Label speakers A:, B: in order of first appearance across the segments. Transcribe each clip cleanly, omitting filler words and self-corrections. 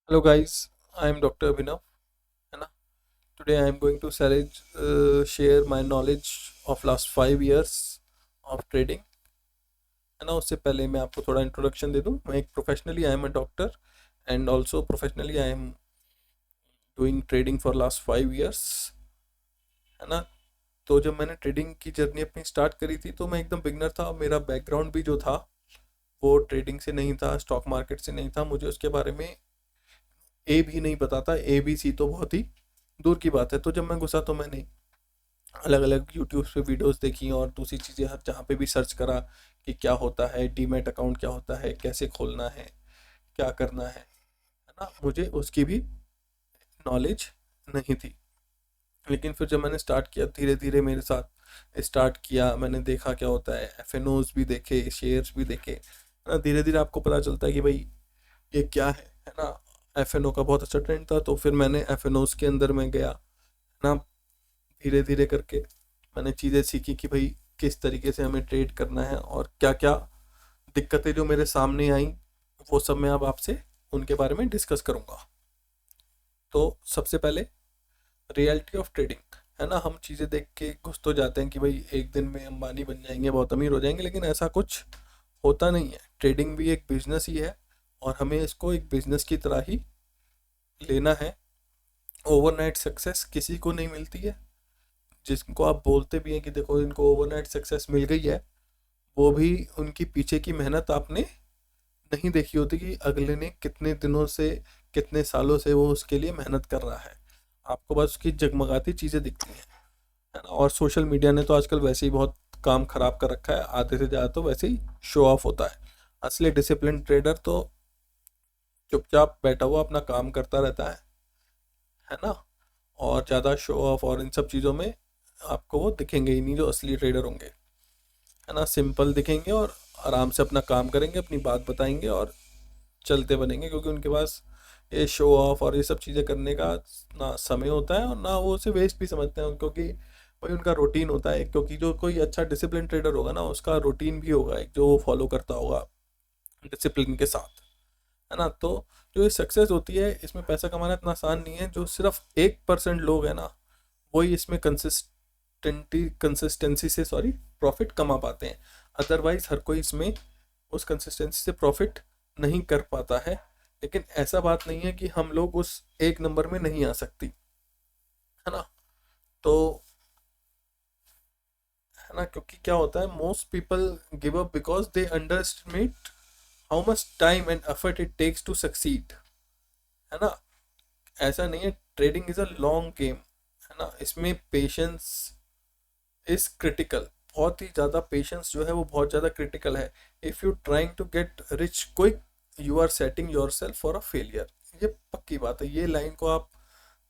A: Hello guys, I am Dr. Abhinav. है ना? Today I am going to share my knowledge of last 5 years of trading. है ना? उससे पहले मैं आपको थोड़ा इंट्रोडक्शन दे दूं. मैं एक professionally I am a doctor and also professionally I am doing trading for last 5 years. है ना? तो जब मैंने ट्रेडिंग की जर्नी अपनी स्टार्ट करी थी तो मैं एकदम बिगनर था. मेरा बैकग्राउंड भी जो था वो ट्रेडिंग से नहीं था, स्टॉक मार्केट से नहीं था. मुझे उसके बारे में ए भी नहीं पता था. ए बी सी तो बहुत ही दूर की बात है. तो जब मैं घुसा तो मैंने अलग अलग यूट्यूब पे वीडियोस देखी और दूसरी चीज़ें हर जहाँ पे भी सर्च करा कि क्या होता है, डीमैट अकाउंट क्या होता है, कैसे खोलना है, क्या करना है ना. मुझे उसकी भी नॉलेज नहीं थी. लेकिन फिर जब मैंने स्टार्ट किया, धीरे धीरे मेरे साथ स्टार्ट किया, मैंने देखा क्या होता है, एफ भी देखे, शेयर्स भी देखे, है ना. धीरे धीरे आपको पता चलता है कि भाई ये क्या है ना. एफ का बहुत अच्छा ट्रेंड था तो फिर मैंने एफ के अंदर में गया, है ना. धीरे धीरे करके मैंने चीज़ें सीखी कि भाई किस तरीके से हमें ट्रेड करना है और क्या क्या दिक्कतें जो मेरे सामने आई वो सब मैं अब आपसे उनके बारे में डिस्कस करूँगा. तो सबसे पहले रियलिटी ऑफ ट्रेडिंग, है ना. हम चीज़ें देख के घुस तो जाते हैं कि भाई एक दिन में अंबानी बन जाएंगे, बहुत अमीर हो जाएंगे, लेकिन ऐसा कुछ होता नहीं है. ट्रेडिंग भी एक बिजनेस ही है और हमें इसको एक बिजनेस की तरह ही लेना है. ओवरनाइट सक्सेस किसी को नहीं मिलती है. जिनको आप बोलते भी हैं कि देखो इनको ओवरनाइट सक्सेस मिल गई है, वो भी उनकी पीछे की मेहनत आपने नहीं देखी होती कि अगले ने कितने दिनों से, कितने सालों से वो उसके लिए मेहनत कर रहा है. आपको बस उसकी जगमगाती चीज़ें दिखती हैं, है ना. और सोशल मीडिया ने तो आजकल वैसे ही बहुत काम खराब कर रखा है. आधे से ज़्यादा तो वैसे ही शो ऑफ होता है. असली डिसिप्लिन ट्रेडर तो चुपचाप बैठा हुआ अपना काम करता रहता है ना. और ज़्यादा शो ऑफ और इन सब चीज़ों में आपको वो दिखेंगे ही नहीं जो असली ट्रेडर होंगे, है ना. सिंपल दिखेंगे और आराम से अपना काम करेंगे, अपनी बात बताएंगे और चलते बनेंगे, क्योंकि उनके पास ये शो ऑफ और ये सब चीज़ें करने का ना समय होता है और ना वो उसे वेस्ट भी समझते हैं, क्योंकि वही उनका रूटीन होता है. क्योंकि जो कोई अच्छा डिसिप्लिन ट्रेडर होगा ना, उसका रूटीन भी होगा एक जो वो फॉलो करता होगा डिसिप्लिन के साथ, है ना. तो जो ये सक्सेस होती है इसमें पैसा कमाना इतना आसान नहीं है. जो सिर्फ 1% लोग हैं ना, वही इसमें कंसिस्टेंसी से प्रॉफिट कमा पाते हैं. अदरवाइज हर कोई इसमें उस कंसिस्टेंसी से प्रॉफिट नहीं कर पाता है. लेकिन ऐसा बात नहीं है कि हम लोग उस एक नंबर में नहीं आ सकती, है ना. तो है ना, क्योंकि क्या होता है, most people give up because they underestimate how much time and effort it takes to succeed, है ना. ऐसा नहीं है. Trading is a long game, है ना. इसमें पेशेंस इज क्रिटिकल. बहुत ही ज़्यादा पेशेंस जो है वो बहुत ज़्यादा क्रिटिकल है. If you trying to get rich quick, you are setting your self for a failure. ये पक्की बात है. ये लाइन को आप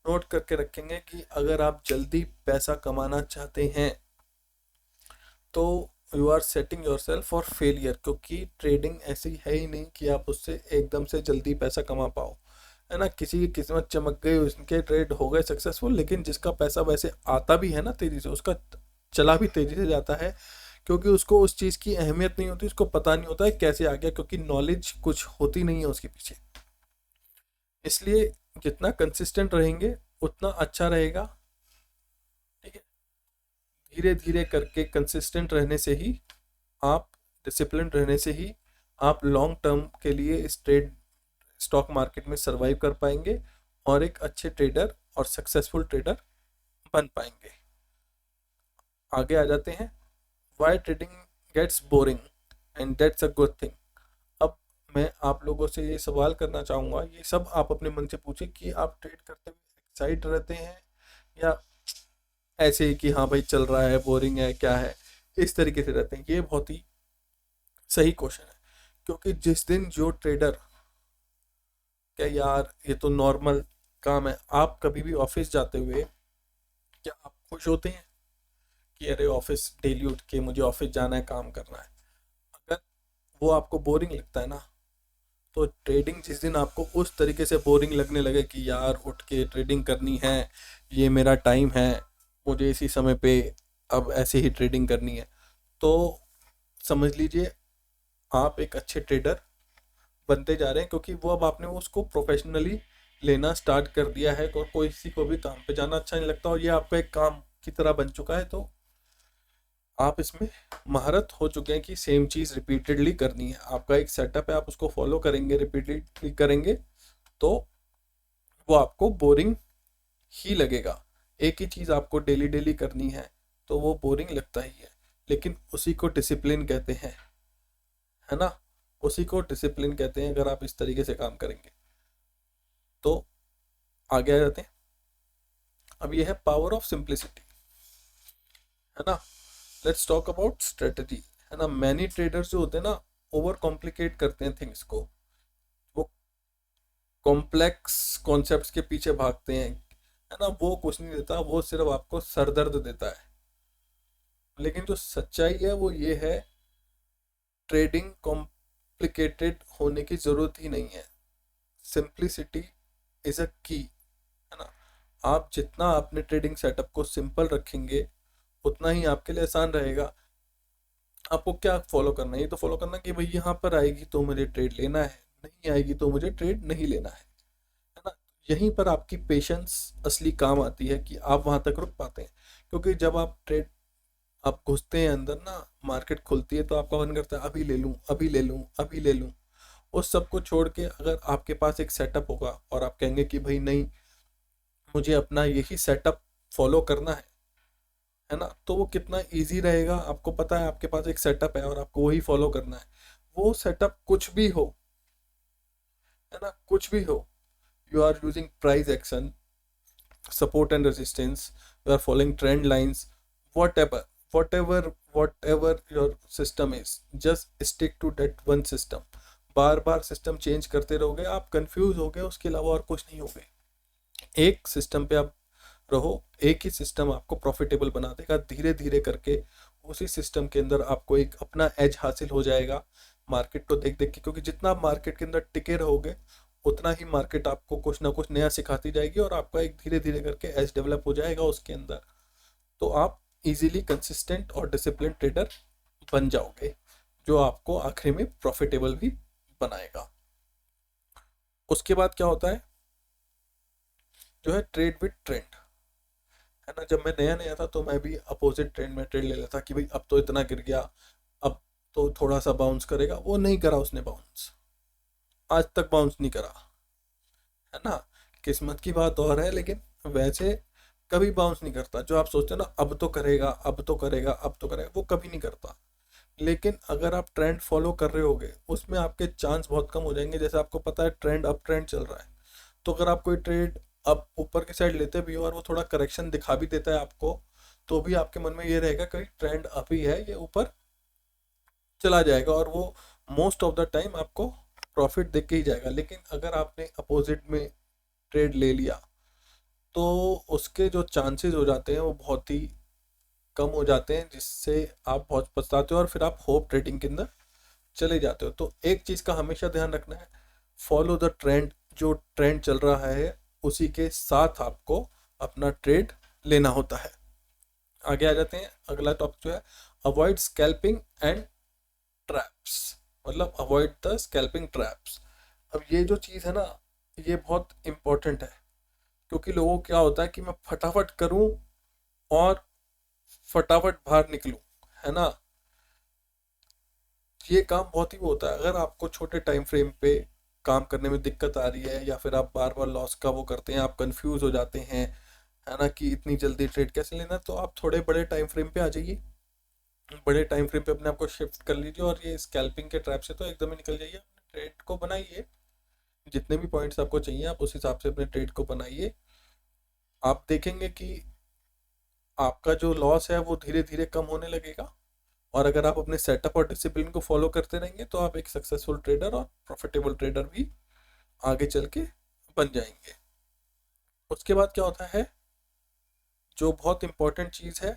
A: नोट करके रखेंगे कि अगर आप जल्दी पैसा कमाना चाहते हैं तो you are setting your self for failure. क्योंकि ट्रेडिंग ऐसी है ही नहीं कि आप उससे एकदम से जल्दी पैसा कमा पाओ, है ना. किसी की किस्मत चमक गई, उसके ट्रेड हो गए सक्सेसफुल, लेकिन जिसका पैसा वैसे आता भी है ना तेजी से, उसका चला भी तेजी से जाता है, क्योंकि उसको उस चीज़ की अहमियत नहीं होती, उसको पता नहीं होता है कैसे आ गया, क्योंकि नॉलेज कुछ होती नहीं है उसके पीछे. इसलिए जितना कंसिस्टेंट रहेंगे उतना अच्छा रहेगा. ठीक है. धीरे धीरे करके कंसिस्टेंट रहने से ही आप, डिसिप्लिन रहने से ही आप लॉन्ग टर्म के लिए इस ट्रेड स्टॉक मार्केट में सरवाइव कर पाएंगे और एक अच्छे ट्रेडर और सक्सेसफुल ट्रेडर बन पाएंगे. आगे आ जाते हैं. Why trading gets boring and that's a good thing. अब मैं आप लोगों से ये सवाल करना चाहूँगा, ये सब आप अपने मन से पूछें कि आप ट्रेड करते हुए एक्साइट रहते हैं या ऐसे ही कि हाँ भाई चल रहा है, बोरिंग है, क्या है, इस तरीके से रहते हैं. ये बहुत ही सही क्वेश्चन है. क्योंकि जिस दिन जो ट्रेडर, क्या यार ये तो नॉर्मल काम है, आप कभी भी ऑफिस जाते हुए क्या आप खुश होते हैं कि अरे ऑफिस डेली उठ के मुझे ऑफिस जाना है, काम करना है? अगर वो आपको बोरिंग लगता है ना, तो ट्रेडिंग जिस दिन आपको उस तरीके से बोरिंग लगने लगे कि यार उठ के ट्रेडिंग करनी है, ये मेरा टाइम है, मुझे इसी समय पे अब ऐसे ही ट्रेडिंग करनी है, तो समझ लीजिए आप एक अच्छे ट्रेडर बनते जा रहे हैं, क्योंकि वो अब आपने उसको प्रोफेशनली लेना स्टार्ट कर दिया है और कोई किसी को भी काम पे जाना अच्छा नहीं लगता और ये आपका एक काम की तरह बन चुका है। तो आप इसमें महारत हो चुके हैं कि सेम चीज़ रिपीटेडली करनी है। आपका एक सेटअप है, आप उसको फॉलो करेंगे, रिपीटेडली करेंगे, तो वो आपको बोरिंग ही लगेगा। एक ही चीज़ आपको डेली डेली करनी है तो वो बोरिंग लगता ही है, लेकिन उसी को डिसिप्लिन कहते हैं, है ना। उसी को डिसिप्लिन कहते हैं अगर आप इस तरीके से काम करेंगे। तो आगे आ जाते हैं। अब ये है पावर ऑफ सिंप्लिसिटी, है ना। लेट्स टॉक अबाउट स्ट्रेटजी, है ना। मैनी ट्रेडर्स जो होते हैं ना, ओवर कॉम्प्लिकेट करते हैं थिंग्स को, वो कॉम्प्लेक्स कॉन्सेप्ट्स के पीछे भागते हैं, है ना। वो कुछ नहीं देता, वो सिर्फ आपको सरदर्द देता है। लेकिन जो सच्चाई है वो ये है, ट्रेडिंग कॉम्प्लिकेटेड होने की ज़रूरत ही नहीं है। सिंप्लिसिटी इज़ अ की, है ना। आप जितना अपने ट्रेडिंग सेटअप को सिंपल रखेंगे उतना ही आपके लिए आसान रहेगा। आपको क्या फॉलो करना है, ये तो फॉलो करना कि भाई यहाँ पर आएगी तो मुझे ट्रेड लेना है, नहीं आएगी तो मुझे ट्रेड नहीं लेना है ना। यहीं पर आपकी पेशेंस असली काम आती है कि आप वहाँ तक रुक पाते हैं। क्योंकि जब आप घुसते हैं अंदर ना, मार्केट खुलती है तो आपका मन करता है अभी ले लूँ, अभी ले लूँ, अभी ले लूँ। उस सब को छोड़ के अगर आपके पास एक सेटअप होगा और आप कहेंगे कि भाई नहीं, मुझे अपना यही सेटअप फॉलो करना है ना, तो वो कितना इजी रहेगा। आपको पता है आपके पास एक सेटअप है और आपको वही फॉलो करना है। वो सेटअप कुछ भी हो, है ना, कुछ भी हो, you are using price action, support and resistance, you are following trend lines, whatever whatever whatever your system is, just stick to that one system। Bar bar system change करते रहोगे, आप कंफ्यूज हो गए, उसके अलावा और कुछ नहीं होगे। एक सिस्टम पे आप रहो, एक ही सिस्टम आपको प्रॉफिटेबल बना देगा। धीरे धीरे करके उसी सिस्टम के अंदर आपको एक अपना एज हासिल हो जाएगा मार्केट को देख देख के। क्योंकि जितना आप मार्केट के अंदर टिके रहोगे उतना ही मार्केट आपको कुछ ना कुछ नया सिखाती जाएगी और आपका एक धीरे धीरे करके एज डेवलप हो जाएगा उसके अंदर। तो आप इजीली कंसिस्टेंट और डिसिप्लिन ट्रेडर बन जाओगे, जो आपको आखिर में प्रॉफिटेबल भी बनाएगा। उसके बाद क्या होता है, जो है ट्रेड विद ट्रेंड, है ना। जब मैं नया नया था तो मैं भी अपोजिट ट्रेंड में ट्रेड ले लेता कि भाई अब तो इतना गिर गया, अब तो थोड़ा सा बाउंस करेगा। वो नहीं करा उसने बाउंस, आज तक बाउंस नहीं करा, है ना। किस्मत की बात और है, लेकिन वैसे कभी बाउंस नहीं करता। जो आप सोचते हो ना अब तो करेगा, अब तो करेगा, अब तो करेगा, वो कभी नहीं करता। लेकिन अगर आप ट्रेंड फॉलो कर रहे होगे उसमें आपके चांस बहुत कम हो जाएंगे। जैसे आपको पता है ट्रेंड अप ट्रेंड चल रहा है, तो अगर आप कोई ट्रेड अब ऊपर की साइड लेते भी हो और वो थोड़ा करेक्शन दिखा भी देता है आपको, तो भी आपके मन में ये रहेगा कि ट्रेंड अप ही है, ये ऊपर चला जाएगा, और वो मोस्ट ऑफ द टाइम आपको प्रॉफिट देख के ही जाएगा। लेकिन अगर आपने अपोजिट में ट्रेड ले लिया तो उसके जो चांसेस हो जाते हैं वो बहुत ही कम हो जाते हैं, जिससे आप बहुत पछताते हो और फिर आप होप ट्रेडिंग के अंदर चले जाते हो। तो एक चीज़ का हमेशा ध्यान रखना है, फॉलो द ट्रेंड। जो ट्रेंड चल रहा है उसी के साथ आपको अपना ट्रेड लेना होता है। आगे आ जाते हैं। अगला टॉपिक जो है अवॉइड स्कैल्पिंग एंड ट्रैप्स, मतलब अवॉइड द स्कैल्पिंग ट्रैप्स। अब ये जो चीज़ है ना, ये बहुत इंपॉर्टेंट है। क्योंकि लोगों को क्या होता है कि मैं फटाफट करूं और फटाफट बाहर निकलूं, है ना। ये काम बहुत ही वो होता है। अगर आपको छोटे टाइम फ्रेम पे काम करने में दिक्कत आ रही है या फिर आप बार बार लॉस का वो करते हैं, आप कंफ्यूज हो जाते हैं, है ना, कि इतनी जल्दी ट्रेड कैसे लेना, तो आप थोड़े बड़े टाइम फ्रेम पे आ जाइए। बड़े टाइम फ्रेम पे अपने आप को शिफ्ट कर लीजिए और ये स्कैल्पिंग के ट्रैप से तो एकदम ही निकल जाइए। अपने ट्रेड को बनाइए, जितने भी पॉइंट्स आपको चाहिए आप उस हिसाब से अपने ट्रेड को बनाइए। आप देखेंगे कि आपका जो लॉस है वो धीरे धीरे कम होने लगेगा। और अगर आप अपने सेटअप और डिसिप्लिन को फॉलो करते रहेंगे तो आप एक सक्सेसफुल ट्रेडर और प्रॉफिटेबल ट्रेडर भी आगे चल के बन जाएंगे। उसके बाद क्या होता है, जो बहुत इंपॉर्टेंट चीज़ है,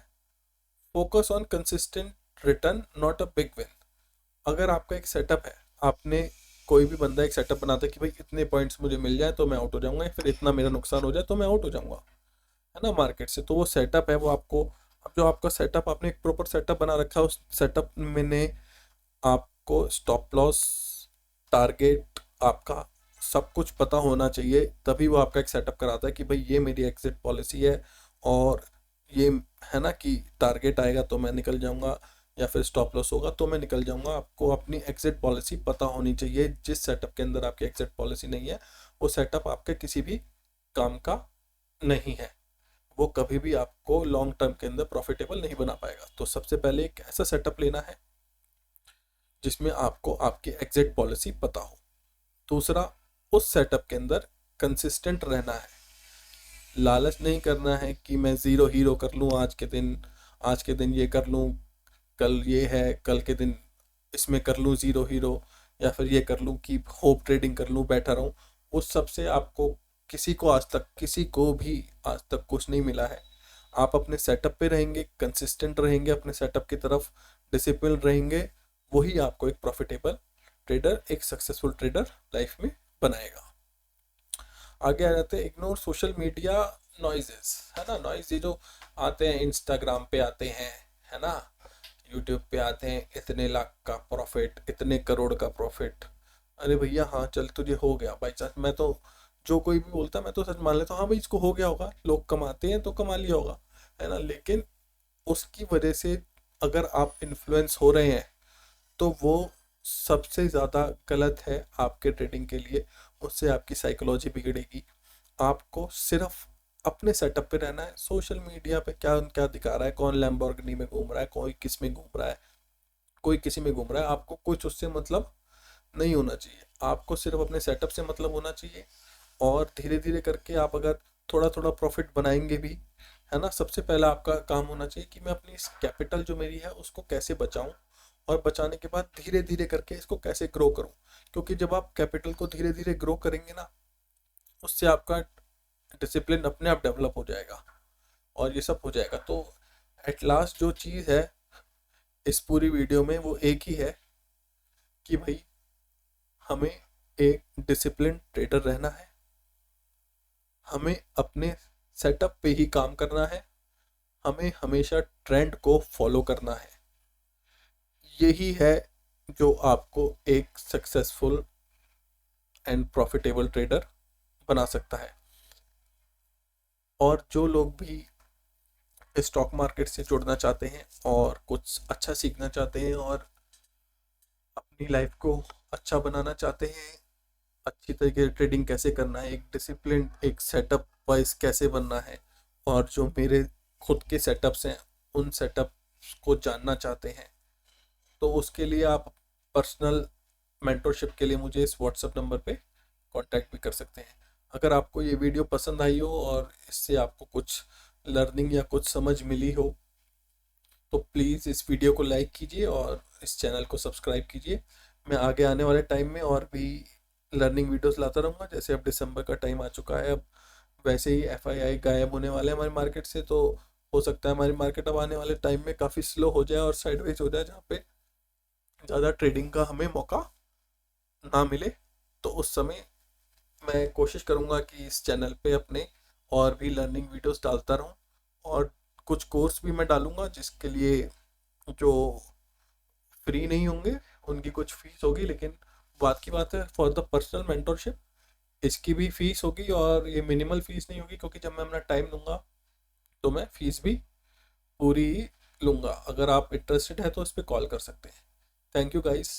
A: focus on consistent return not a big win. अगर आपका एक सेटअप है, आपने कोई भी बंदा एक सेटअप बनाता है कि भाई इतने पॉइंट्स मुझे मिल जाए तो मैं आउट हो जाऊंगा, या फिर इतना मेरा नुकसान हो जाए तो मैं आउट हो जाऊंगा, है ना, मार्केट से। तो वो सेटअप है वो आपको, अब जो आपका सेटअप, आपने एक प्रॉपर सेटअप बना रखा है, उस सेटअप में ने आपको स्टॉप लॉस, टारगेट आपका सब कुछ पता होना चाहिए, तभी वो आपका एक सेटअप कराता है कि भाई ये मेरी एग्जिट पॉलिसी है, और ये है ना कि टारगेट आएगा तो मैं निकल जाऊंगा, या फिर स्टॉप लॉस होगा तो मैं निकल जाऊंगा। आपको अपनी एग्जिट पॉलिसी पता होनी चाहिए। जिस सेटअप के अंदर आपकी एग्जिट पॉलिसी नहीं है, वो सेटअप आपके किसी भी काम का नहीं है, वो कभी भी आपको लॉन्ग टर्म के अंदर प्रॉफिटेबल नहीं बना पाएगा। तो सबसे पहले एक ऐसा सेटअप लेना है जिसमें आपको आपकी एग्जिट पॉलिसी पता हो। दूसरा, उस सेटअप के अंदर कंसिस्टेंट रहना है। लालच नहीं करना है कि मैं ज़ीरो हीरो कर लूँ आज के दिन ये कर लूँ, कल ये है, कल के दिन इसमें कर लूँ ज़ीरो हीरो, या फिर ये कर लूँ कि होप ट्रेडिंग कर लूँ, बैठा रहूँ। उस सब से आपको किसी को भी आज तक कुछ नहीं मिला है। आप अपने सेटअप पे रहेंगे, कंसिस्टेंट रहेंगे अपने सेटअप की तरफ, डिसिप्लिन रहेंगे, वही आपको एक प्रॉफिटेबल ट्रेडर, एक सक्सेसफुल ट्रेडर लाइफ में बनाएगा। आगे आ जाते हैं, इग्नोर सोशल मीडिया नॉइजेस, है ना। नॉइज ये जो आते हैं, इंस्टाग्राम पे आते हैं, है ना, यूट्यूब पे आते हैं, इतने लाख का प्रॉफिट, इतने करोड़ का प्रॉफिट। अरे भैया हाँ चल तुझे हो गया बाई चांस, मैं तो जो कोई भी बोलता है मैं तो सच मान लेता हूँ, हाँ भाई इसको हो गया होगा, लोग कमाते हैं तो कमा लिया होगा, है ना। लेकिन उसकी वजह से अगर आप इन्फ्लुएंस हो रहे हैं तो वो सबसे ज़्यादा गलत है आपके ट्रेडिंग के लिए। उससे आपकी साइकोलॉजी बिगड़ेगी। आपको सिर्फ अपने सेटअप पे रहना है। सोशल मीडिया पे क्या क्या दिखा रहा है, कौन लैम्बोर्गिनी में घूम रहा है, कोई किस में घूम रहा है, कोई किसी में घूम रहा है, आपको कुछ उससे मतलब नहीं होना चाहिए। आपको सिर्फ अपने सेटअप से मतलब होना चाहिए। और धीरे धीरे करके आप अगर थोड़ा थोड़ा प्रॉफिट बनाएंगे भी, है ना, सबसे पहला आपका काम होना चाहिए कि मैं अपनी इस कैपिटल जो मेरी है उसको कैसे बचाऊं, और बचाने के बाद धीरे धीरे करके इसको कैसे ग्रो करूं। क्योंकि जब आप कैपिटल को धीरे धीरे ग्रो करेंगे ना, उससे आपका डिसिप्लिन अपने आप डेवलप हो जाएगा, और ये सब हो जाएगा। तो एट लास्ट जो चीज़ है इस पूरी वीडियो में वो एक ही है कि भाई हमें एक डिसिप्लिन ट्रेडर रहना है, हमें अपने सेटअप पे ही काम करना है, हमें हमेशा ट्रेंड को फॉलो करना है। यही है जो आपको एक सक्सेसफुल एंड प्रॉफिटेबल ट्रेडर बना सकता है। और जो लोग भी स्टॉक मार्केट से जुड़ना चाहते हैं और कुछ अच्छा सीखना चाहते हैं और अपनी लाइफ को अच्छा बनाना चाहते हैं, अच्छी तरीके से ट्रेडिंग कैसे करना है, एक डिसिप्लिन एक सेटअप वाइज कैसे बनना है, और जो मेरे खुद के सेटअप्स हैं उन सेटअप को जानना चाहते हैं, तो उसके लिए आप पर्सनल मेंटरशिप के लिए मुझे इस व्हाट्सएप नंबर पे कांटेक्ट भी कर सकते हैं। अगर आपको ये वीडियो पसंद आई हो और इससे आपको कुछ लर्निंग या कुछ समझ मिली हो, तो प्लीज़ इस वीडियो को लाइक कीजिए और इस चैनल को सब्सक्राइब कीजिए। मैं आगे आने वाले टाइम में और भी लर्निंग वीडियोस लाता रहूँगा। जैसे अब दिसंबर का टाइम आ चुका है, अब वैसे ही एफआईआई गायब होने वाले हैं हमारी मार्केट से, तो हो सकता है हमारी मार्केट अब आने वाले टाइम में काफ़ी स्लो हो जाए और साइडवेज हो जाए, जहाँ पे ज़्यादा ट्रेडिंग का हमें मौका ना मिले। तो उस समय मैं कोशिश करूँगा कि इस चैनल पे अपने और भी लर्निंग वीडियोस डालता रहूँ, और कुछ कोर्स भी मैं डालूँगा जिसके लिए जो फ्री नहीं होंगे उनकी कुछ फीस होगी। लेकिन बात की बात है, फॉर द पर्सनल मेंटरशिप इसकी भी फीस होगी, और ये मिनिमल फीस नहीं होगी, क्योंकि जब मैं अपना टाइम दूंगा तो मैं फीस भी पूरी ही लूँगा। अगर आप इंटरेस्टेड है तो इस पर कॉल कर सकते हैं। Thank you guys.